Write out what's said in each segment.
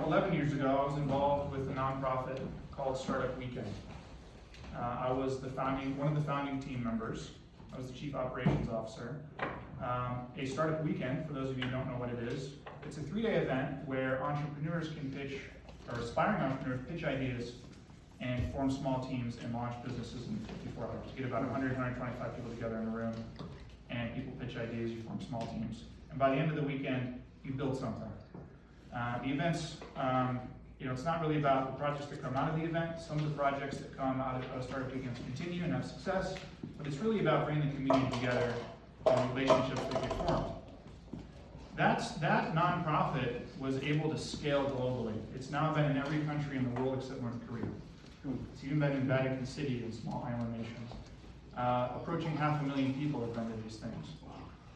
11 years ago, I was involved with a nonprofit called Startup Weekend. I was one of the founding team members. I was the chief operations officer. A Startup Weekend, for those of you who don't know what it is, it's a 3-day event where entrepreneurs can pitch, or aspiring entrepreneurs pitch ideas and form small teams and launch businesses in 54 hours. You get about 100, 125 people together in a room, and people pitch ideas, you form small teams. And by the end of the weekend, you build something. The events, it's not really about the projects that come out of the event. Some of the projects that come out of Startup Weekends continue and have success, but it's really about bringing the community together and relationships that get formed. That nonprofit was able to scale globally. It's now been in every country in the world except North Korea. It's even been in Vatican City and small island nations. Approaching 500,000 people have been to these things.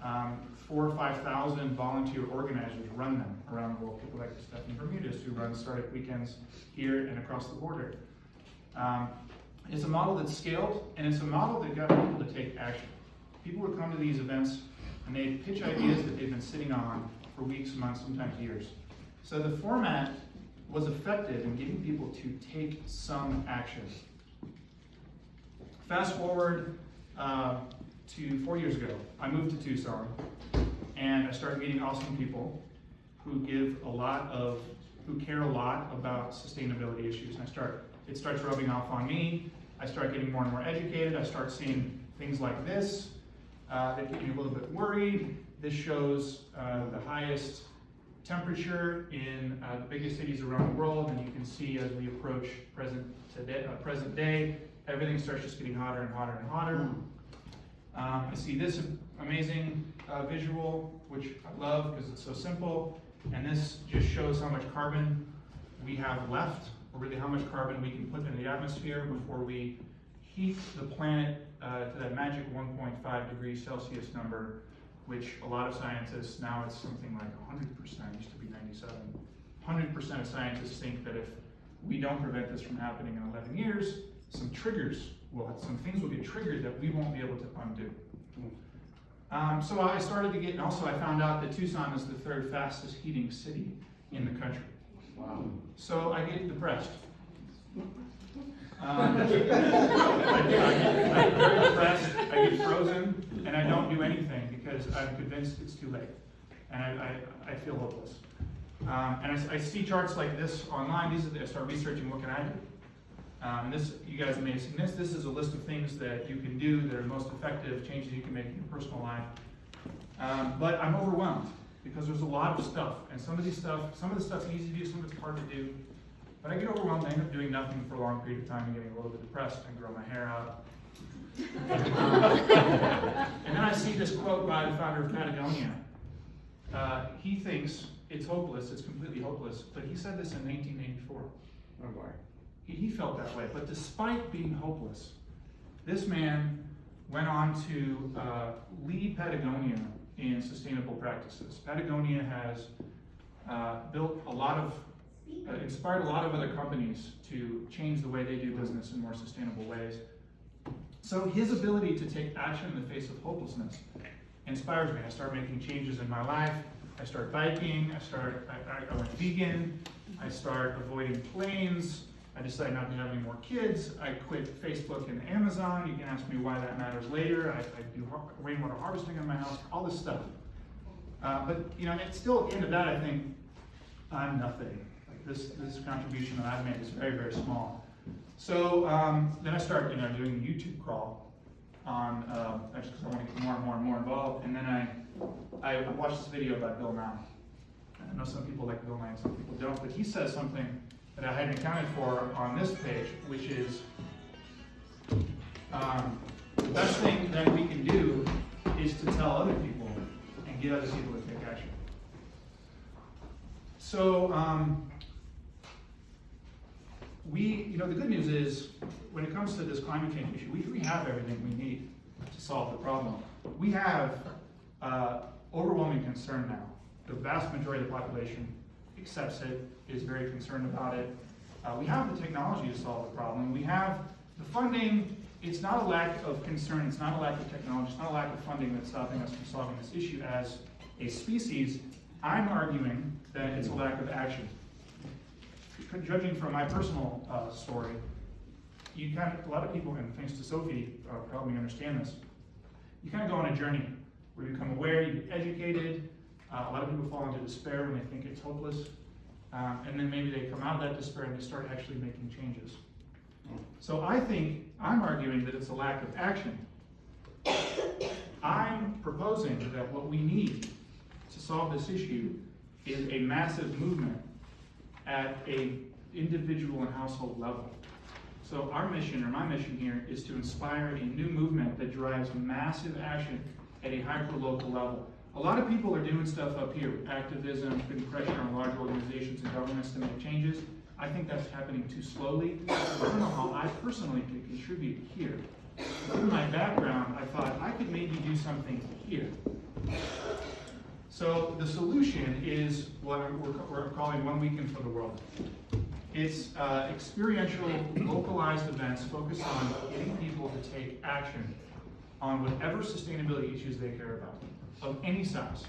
4,000 or 5,000 volunteer organizers run them around the world. People like Stephanie Bermudez, who runs Startup Weekends here and across the border. It's a model that's scaled, and it's a model that got people to take action. People would come to these events and they'd pitch ideas that they've been sitting on for weeks, months, sometimes years. So the format was effective in getting people to take some action. Fast forward to 4 years ago, I moved to Tucson, and I started meeting awesome people who care a lot about sustainability issues. And it starts rubbing off on me. I start getting more and more educated. I start seeing things like this that get me a little bit worried. This shows the highest temperature in the biggest cities around the world, and you can see as we approach present day, everything starts just getting hotter and hotter and hotter. I see this amazing visual, which I love because it's so simple, and this just shows how much carbon we have left, or really how much carbon we can put in the atmosphere before we heat the planet to that magic 1.5 degrees Celsius number, which a lot of scientists, now it's something like 100%, used to be 97. 100% of scientists think that if we don't prevent this from happening in 11 years, some things will get triggered that we won't be able to undo. So I started to get, and also I found out that Tucson is the 3rd fastest heating city in the country. Wow. So I get depressed. I get very depressed, I get frozen, and I don't do anything because I'm convinced it's too late. And I feel hopeless. And I see charts like this online. I start researching what can I do. And this, you guys may have seen this. This is a list of things that you can do that are most effective, changes you can make in your personal life. But I'm overwhelmed because there's a lot of stuff, and some of the stuff's easy to do, some of it's hard to do. But I get overwhelmed, I end up doing nothing for a long period of time and getting a little bit depressed and grow my hair out. And then I see this quote by the founder of Patagonia. He thinks it's hopeless, it's completely hopeless, but he said this in 1984. Oh boy. He felt that way, but despite being hopeless, this man went on to lead Patagonia in sustainable practices. Patagonia has inspired a lot of other companies to change the way they do business in more sustainable ways. So his ability to take action in the face of hopelessness inspires me. I start making changes in my life. I start biking. I went vegan. I start avoiding planes. I decided not to have any more kids. I quit Facebook and Amazon. You can ask me why that matters later. I do rainwater harvesting in my house, all this stuff. But it's still at the end of that, I think I'm nothing. Like this contribution that I've made is very, very small. So then I start doing a YouTube crawl on just because I want to get more and more and more involved. And then I watched this video by Bill Nye. I know some people like Bill Nye and some people don't, but he says something that I hadn't accounted for on this page, which is the best thing that we can do is to tell other people and get other people to take action. So the good news is when it comes to this climate change issue, we have everything we need to solve the problem. We have overwhelming concern now. The vast majority of the population accepts it, is very concerned about it. We have the technology to solve the problem. We have the funding. It's not a lack of concern. It's not a lack of technology. It's not a lack of funding that's stopping us from solving this issue as a species. I'm arguing that it's a lack of action. judging from my personal story, a lot of people, and thanks to Sophie for helping me understand this, you kind of go on a journey where you become aware, you get educated. A lot of people fall into despair when they think it's hopeless. And then maybe they come out of that despair and they start actually making changes. So I'm arguing that it's a lack of action. I'm proposing that what we need to solve this issue is a massive movement at a individual and household level. So our mission, or my mission here, is to inspire a new movement that drives massive action at a hyper-local level. A lot of people are doing stuff up here with activism, putting pressure on large organizations and governments to make changes. I think that's happening too slowly. I don't know how I personally could contribute here. Given my background, I thought I could maybe do something here. So the solution is what we're calling One Weekend for the World. It's experiential, localized events focused on getting people to take action on whatever sustainability issues they care about, of any size.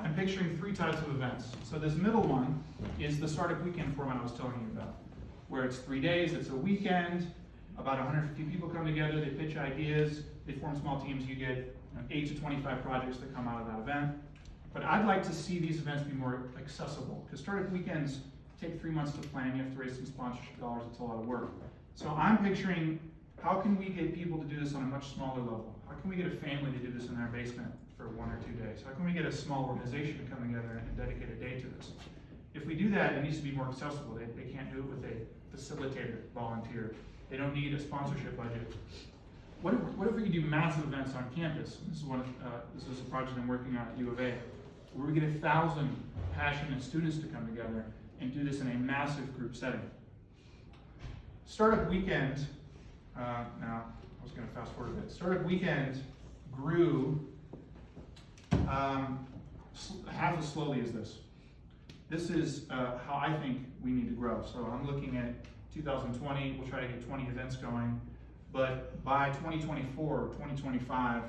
I'm picturing 3 types of events. So this middle one is the startup weekend format I was telling you about, where it's 3 days, it's a weekend, about 150 people come together, they pitch ideas, they form small teams, you get 8 to 25 projects that come out of that event. But I'd like to see these events be more accessible, because startup weekends take 3 months to plan, you have to raise some sponsorship dollars, it's a lot of work. So I'm picturing, how can we get people to do this on a much smaller level? How can we get a family to do this in their basement for 1 or 2 days? How can we get a small organization to come together and dedicate a day to this? If we do that, it needs to be more accessible. They can't do it with a facilitator, volunteer. They don't need a sponsorship budget. What if we could do massive events on campus? This is a project I'm working on at U of A, where we get 1,000 passionate students to come together and do this in a massive group setting. Startup Weekend, now I was going to fast forward a bit. Startup Weekend grew half as slowly as this. This is how I think we need to grow. So I'm looking at 2020, we'll try to get 20 events going, but by 2024 or 2025,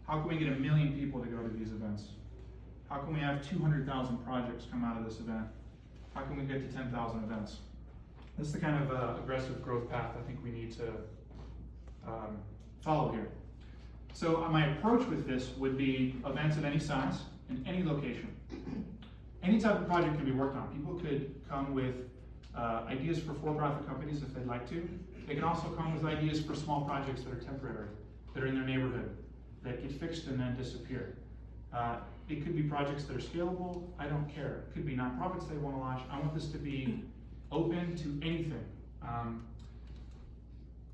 how can we get 1 million people to go to these events? How can we have 200,000 projects come out of this event? How can we get to 10,000 events? This is the kind of aggressive growth path I think we need to follow here. So my approach with this would be events of any size in any location. Any type of project can be worked on. People could come with ideas for for-profit companies if they'd like to. They can also come with ideas for small projects that are temporary, that are in their neighborhood, that get fixed and then disappear. It could be projects that are scalable. I don't care. It could be nonprofits they want to launch. I want this to be open to anything.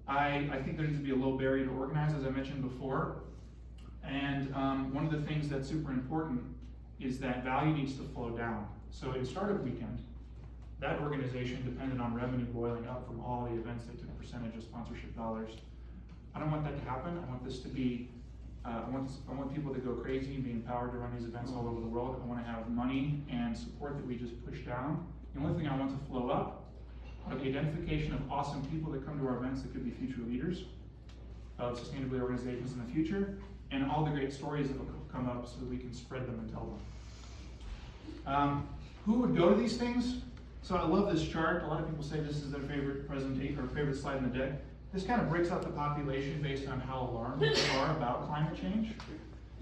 I think there needs to be a low barrier to organize, as I mentioned before. And one of the things that's super important is that value needs to flow down. So in Startup Weekend, that organization depended on revenue boiling up from all the events. They took a percentage of sponsorship dollars. I don't want that to happen. I want this to be, I want people to go crazy and be empowered to run these events all over the world. I want to have money and support that we just push down. The only thing I want to flow up are the identification of awesome people that come to our events that could be future leaders of sustainability organizations in the future, and all the great stories that will come up so that we can spread them and tell them. Who would go to these things? So I love this chart. A lot of people say this is their favorite presentation or favorite slide in the deck. This kind of breaks out the population based on how alarmed they are about climate change.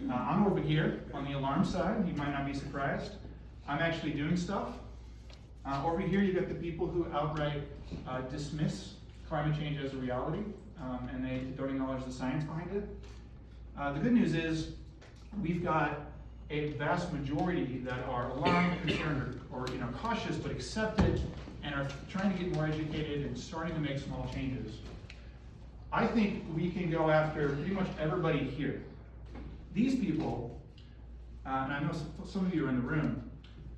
I'm over here on the alarm side. You might not be surprised. I'm actually doing stuff. Over here, you got the people who outright dismiss climate change as a reality, and they don't acknowledge the science behind it. The good news is we've got a vast majority that are alarmed, concerned, or cautious, but accept it and are trying to get more educated and starting to make small changes. I think we can go after pretty much everybody here. These people, and I know some of you are in the room,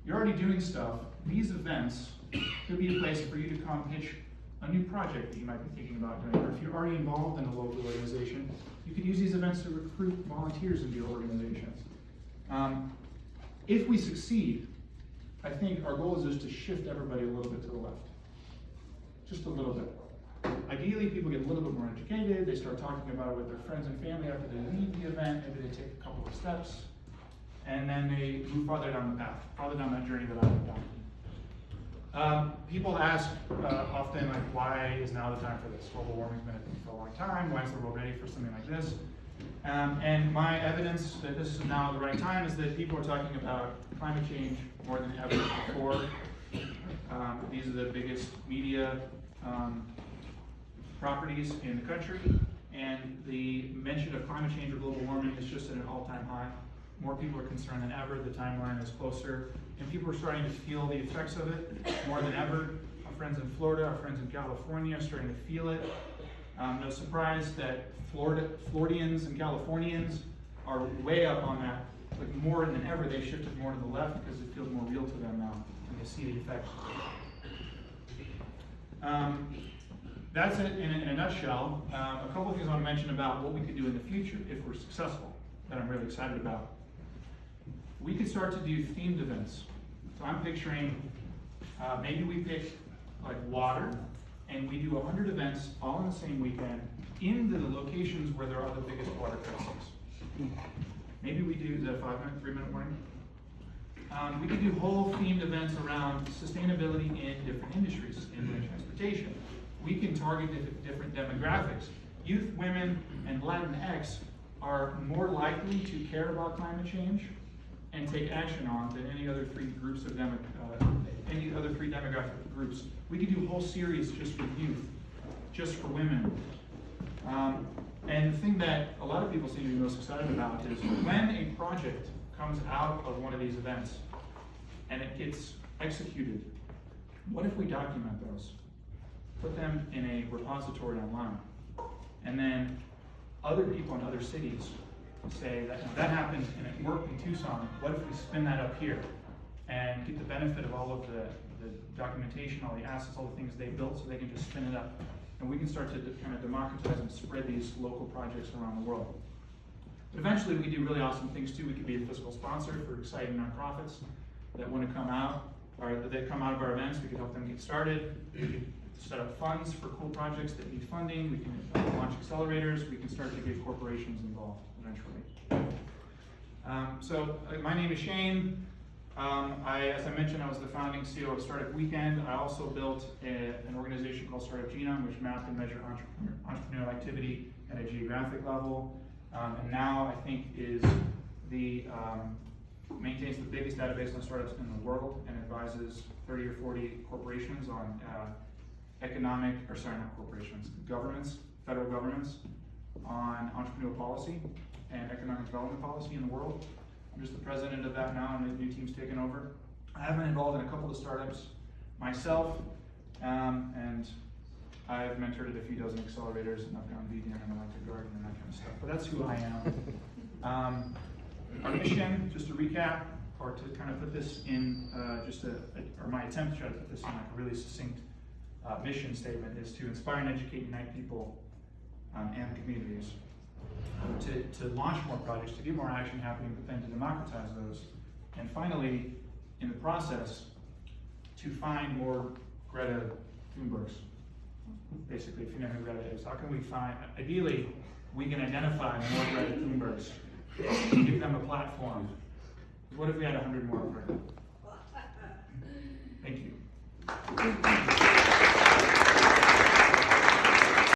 you're already doing stuff. These events could be a place for you to come pitch a new project that you might be thinking about doing. Or if you're already involved in a local organization, you could use these events to recruit volunteers into your organizations. If we succeed, I think our goal is just to shift everybody a little bit to the left. Just a little bit. Ideally, people get a little bit more educated, they start talking about it with their friends and family after they leave the event, maybe they take a couple of steps, and then they move farther down the path, farther down that journey that I went People ask often, like, why is now the time for this? Global warming's been a thing for a long time. Why is the world ready for something like this? And my evidence that this is now the right time is that people are talking about climate change more than ever before. These are the biggest media properties in the country, and the mention of climate change or global warming is just at an all-time high. More people are concerned than ever. The timeline is closer, and people are starting to feel the effects of it more than ever. Our friends in Florida, our friends in California are starting to feel it. No surprise that Floridians and Californians are way up on that. Like more than ever, they shifted more to the left because it feels more real to them now, and they see the effects. That's it in a nutshell. A couple of things I want to mention about what we could do in the future if we're successful that I'm really excited about. We could start to do themed events. So I'm picturing maybe we pick like water, and we do 100 events all in the same weekend in the locations where there are the biggest water crises. Maybe we do the 3-minute warning. We could do whole themed events around sustainability in different industries, in transportation. We can target different demographics. Youth, women, and Latinx are more likely to care about climate change and take action on than any other three groups of any other three demographic groups. We could do a whole series just for youth, just for women. And the thing that a lot of people seem to be most excited about is when a project comes out of one of these events and it gets executed, what if we document those? Put them in a repository online. And then other people in other cities say that that happened and it worked in Tucson. What if we spin that up here and get the benefit of all of the documentation, all the assets, all the things they built, so they can just spin it up. And we can start to kind of democratize and spread these local projects around the world. But eventually we can do really awesome things too. We could be a fiscal sponsor for exciting nonprofits that want to come out, or that come out of our events. We could help them get started. We could set up funds for cool projects that need funding. We can launch accelerators. We can start to get corporations involved eventually. My name is Shane. As I mentioned, I was the founding CEO of Startup Weekend. I also built an organization called Startup Genome, which mapped and measured entrepreneurial activity at a geographic level. And now I think maintains the biggest database on startups in the world and advises 30 or 40 corporations on governments, federal governments, on entrepreneurial policy and economic development policy in the world. I'm just the president of that now, and the new team's taken over. I have been involved in a couple of startups myself, and I've mentored at a few dozen accelerators, and I've gone vegan, and I like to garden and that kind of stuff. But that's who I am. Our mission, just to recap, or to kind of put this in or my attempt to try to put this in like a really succinct mission statement, is to inspire and educate, unite people and communities. To launch more projects, to get more action happening, but then to democratize those. And finally, in the process, to find more Greta Thunbergs. Basically, if you know who Greta is, how can we find, ideally, we can identify more Greta Thunbergs, give them a platform. What if we had 100 more of her? Thank you.